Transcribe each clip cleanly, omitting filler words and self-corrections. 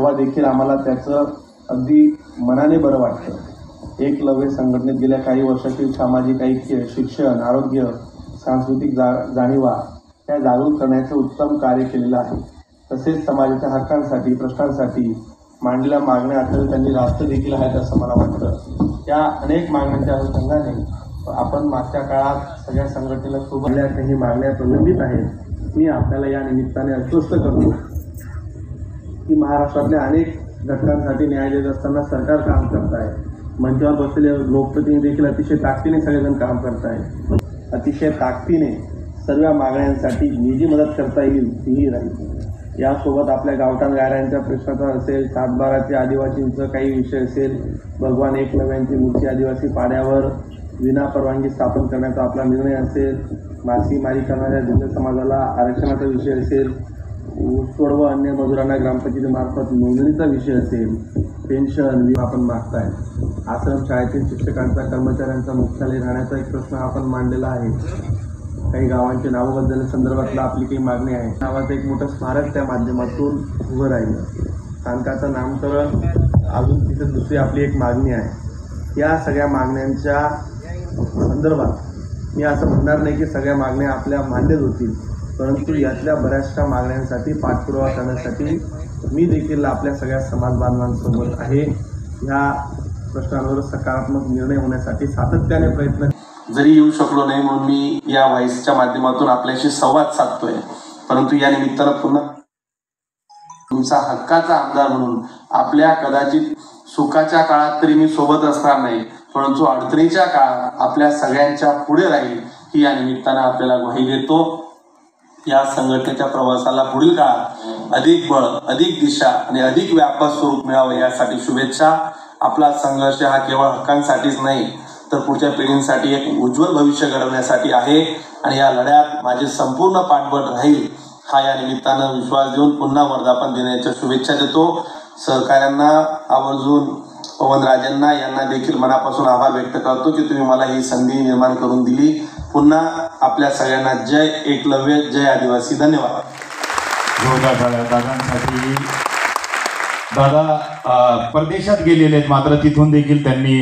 तेव्हा देखील आम्हाला त्याचं अगदी मनाने बरं वाटतं। एकलव्य संघटनेत गेल्या काही वर्षातील सामाजिक ऐक्य, शिक्षण, आरोग्य, सांस्कृतिक जाणीवा त्या जागृत करण्याचं उत्तम कार्य केलेलं आहे। तसेच समाजाच्या हक्कांसाठी, प्रश्नांसाठी मांडलेल्या मागण्या अत्यंत त्यांनी रास्त देखील आहेत असं मला वाटतं। त्या अनेक मागण्यांच्या अनुषंगाने आपण मागच्या काळात सगळ्या संघटनेला सोबत काही मागण्या प्रलंबित आहेत। मी आपल्याला या निमित्ताने आश्वस्त करतो की महाराष्ट्रातल्या अनेक घटकांसाठी न्याय देत असताना सरकार काम करत आहे। मंचावर बसलेले लोकप्रतिनिधी देखील अतिशय ताकदीने सगळेजण काम करत आहेत। अतिशय ताकदीने सर्व मागण्यांसाठी मी जी मदत करता येईल तीही राहील। यासोबत आपल्या गावठाण गायरांच्या प्रश्नाचा असेल, सातबाराच्या आदिवासींचं काही विषय असेल, भगवान एकलव्यांची मूर्ती आदिवासी पाड्यावर विनापरवानगी स्थापन करण्याचा आपला निर्णय असेल, मासेमारी करणाऱ्या भिल्ल समाजाला आरक्षणाचा विषय असेल, ऊसतोड व अन्य मजुरांना ग्रामपंचायतीमार्फत नोंदणीचा विषय असेल, पेन्शन आपण मागताय, आश्रमशाळेतील शिक्षकांचा कर्मचाऱ्यांचा मुख्यालय राहण्याचा एक प्रश्न आपण मांडलेला आहे, काही गावांचे नावं बदलण्यासंदर्भातला आपली काही मागणी आहे, नावाचं एक मोठं स्मारक त्या माध्यमातून उभं राहिलं, स्थानकाचं नामकरण, अजून तिथे दुसरी आपली एक मागणी आहे। या सगळ्या मागण्यांच्या संदर्भात मी असं म्हणणार नाही की सगळ्या मागण्या आपल्या मान्यच होतील, परंतु यातल्या बऱ्याचशा मागण्यांसाठी पाठपुरावा करण्यासाठी मी देखील आपल्या सगळ्या समाज बांधवांसोबत आहे। ह्या प्रश्नांवर सकारात्मक निर्णय होण्यासाठी सातत्याने प्रयत्न जरी येऊ शकलो नाही म्हणून मी या व्हॉइसच्या माध्यमातून आपल्याशी संवाद साधतोय, परंतु या निमित्तानं पुन्हा तुमचा हक्काचा आमदार म्हणून आपल्या कदाचित सुखाच्या काळात तरी मी सोबत असणार नाही, परंतु अडचणीच्या काळात आपल्या सगळ्यांच्या पुढे राहील ही या निमित्तानं आपल्याला ग्वाही देतो। या संघटनेच्या प्रवासाला पुढील काळात अधिक बळ, अधिक दिशा आणि अधिक व्यापक स्वरूप मिळावं यासाठी शुभेच्छा। आपला संघर्ष हा केवळ हक्कांसाठीच नाही तर पुढच्या पिढींसाठी एक उज्ज्वल भविष्य घडवण्यासाठी आहे आणि या लढ्यात माझे संपूर्ण पाठबळ राहील हा या निमित्तानं विश्वास देऊन पुन्हा वर्धापन दिनाच्या शुभेच्छा देतो। सहकाऱ्यांना आवर्जून पवनराजेंना यांना देखील मनापासून आभार व्यक्त करतो की तुम्ही मला ही संधी निर्माण करून दिली। पुन्हा आपल्या सगळ्यांना जय एकलव्य, जय आदिवासी। धन्यवाद। दादांसाठी दादा परदेशात गेलेले आहेत, मात्र तिथून देखील त्यांनी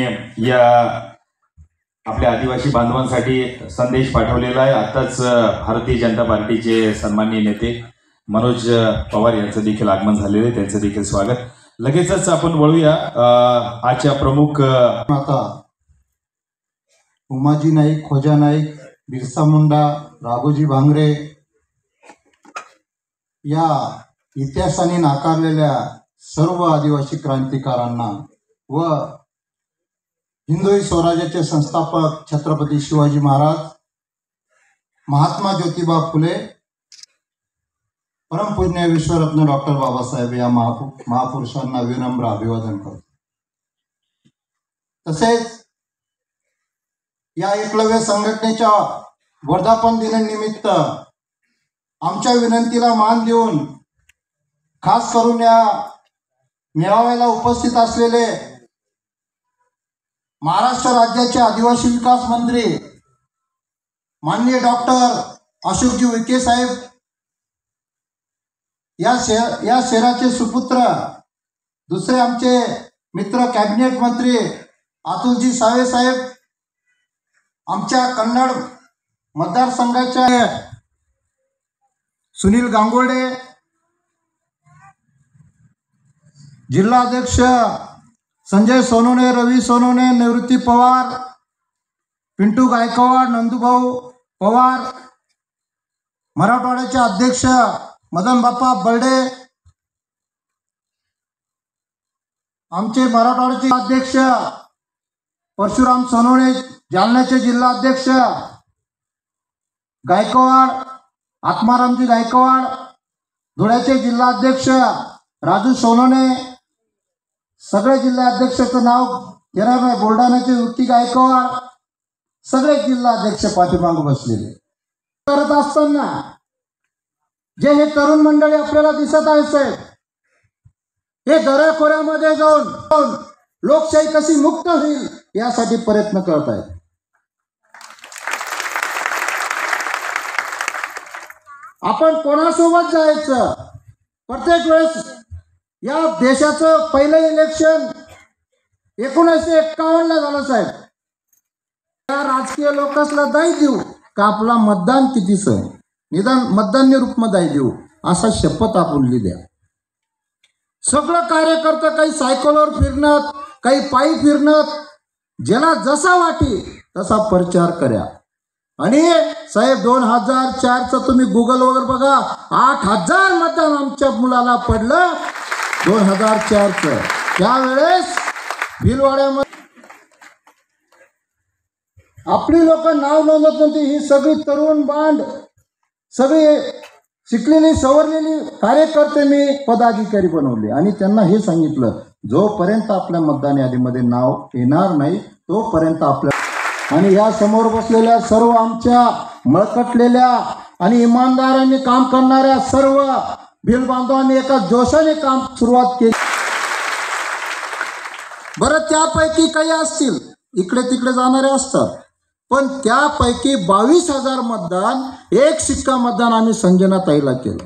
या आपल्या आदिवासी बांधवांसाठी संदेश पाठवलेला आहे। आताच भारतीय जनता पार्टीचे सन्माननीय नेते मनोज पवार यांचं देखील आगमन झालेलं आहे, त्यांचं देखील स्वागत। लगेचच आपण वळूया आजच्या प्रमुख आता उमाजी नाईक, खोजा नाईक, बिरसा मुंडा, राघोजी भांगरे या इतिहासाने नाकारलेल्या सर्व आदिवासी क्रांतिकारांना व हिंदवी स्वराज्याचे संस्थापक छत्रपती शिवाजी महाराज, महात्मा ज्योतिबा फुले, परमपूज्य विश्वरत्न डॉक्टर बाबासाहेब या महापुरुषांना विनम्र अभिवादन करतो। तसेच या एकलव्य संघटनेच्या वर्धापन दिनानिमित्त आमच्या विनंतीला मान देऊन खास करून या मेळाव्याला उपस्थित असलेले महाराष्ट्र राज्याचे आदिवासी विकास मंत्री माननीय डॉक्टर अशोकजी उईके साहेब, या शहराचे सुपुत्र दुसरे आमचे मित्र कॅबिनेट मंत्री अतुलजी सावे साहेब, आमच्या कन्नड मतदारसंघाचे सुनील गांगोर्डे, जिल्हाध्यक्ष संजय सोनवणे, रवी सोनवणे, निवृत्ती पवार, पिंटू गायकवाड, नंदूभाऊ पवार, मराठवाड्याचे अध्यक्ष मदन बाप्पा बर्डे, आमचे मराठवाड्याचे अध्यक्ष परशुराम सोनवणे, जालन्याचे जिल्हा अध्यक्ष गायकवाड आत्मारामजी गायकवाड, धुळ्याचे जिल्हा अध्यक्ष राजू सोनवणे, सगळे जिल्हा अध्यक्षाचं नाव घेणार नाही, बुलढाण्याचे युक्ती गायकवाड, सगळे जिल्हा अध्यक्ष पाठीमागे बसलेले करत असताना जे हे तरुण मंडळी आपल्याला दिसत आहे, हे दऱ्याखोऱ्यामध्ये जाऊन लोकशाही कशी मुक्त होईल यासाठी प्रयत्न करत आहेत। आपण कोणासोबत जायचं, प्रत्येक वेळेस या देशाचं पहिलं इलेक्शन 1951ला झालं साहेब. त्या राजकीय लोकांना दाई देऊ का आपला मतदान कितीच आहे, निदान मतदान रूपमध्ये दाई देऊ असा शपथ आपण द्या. सगळं कार्यकर्ता काही सायकलवर फिरणार, काही पायी फिरणार, ज्याला जसा वाटे तसा प्रचार करा. आणि साहेब 2004चं तुम्ही गुगल वगैरे बघा, 8,000 मतदान आमच्या मुलाला पडलं 2004चं. त्यावेळेस भिलवाड्यामध्ये आपली लोक नाव नोंदत नव्हती. ही सगळी तरुण बांड, सगळी शिकलेली सवरलेली कार्यकर्ते मी पदाधिकारी बनवले आणि त्यांना हे सांगितलं, जोपर्यंत आपल्या मतदान यादीमध्ये नाव येणार नाही तोपर्यंत आपल्या. आणि या समोर बसलेल्या सर्व आमच्या मळकटलेल्या आणि इमानदारांनी काम करणाऱ्या सर्व भिल बांधवांनी एका जोशाने काम सुरुवात केली. बरं, त्यापैकी काही असतील इकडे तिकडे जाणारे असतात, पण त्यापैकी 22,000 मतदान एक शिक्का मतदान आम्ही संजनाताईला केलं.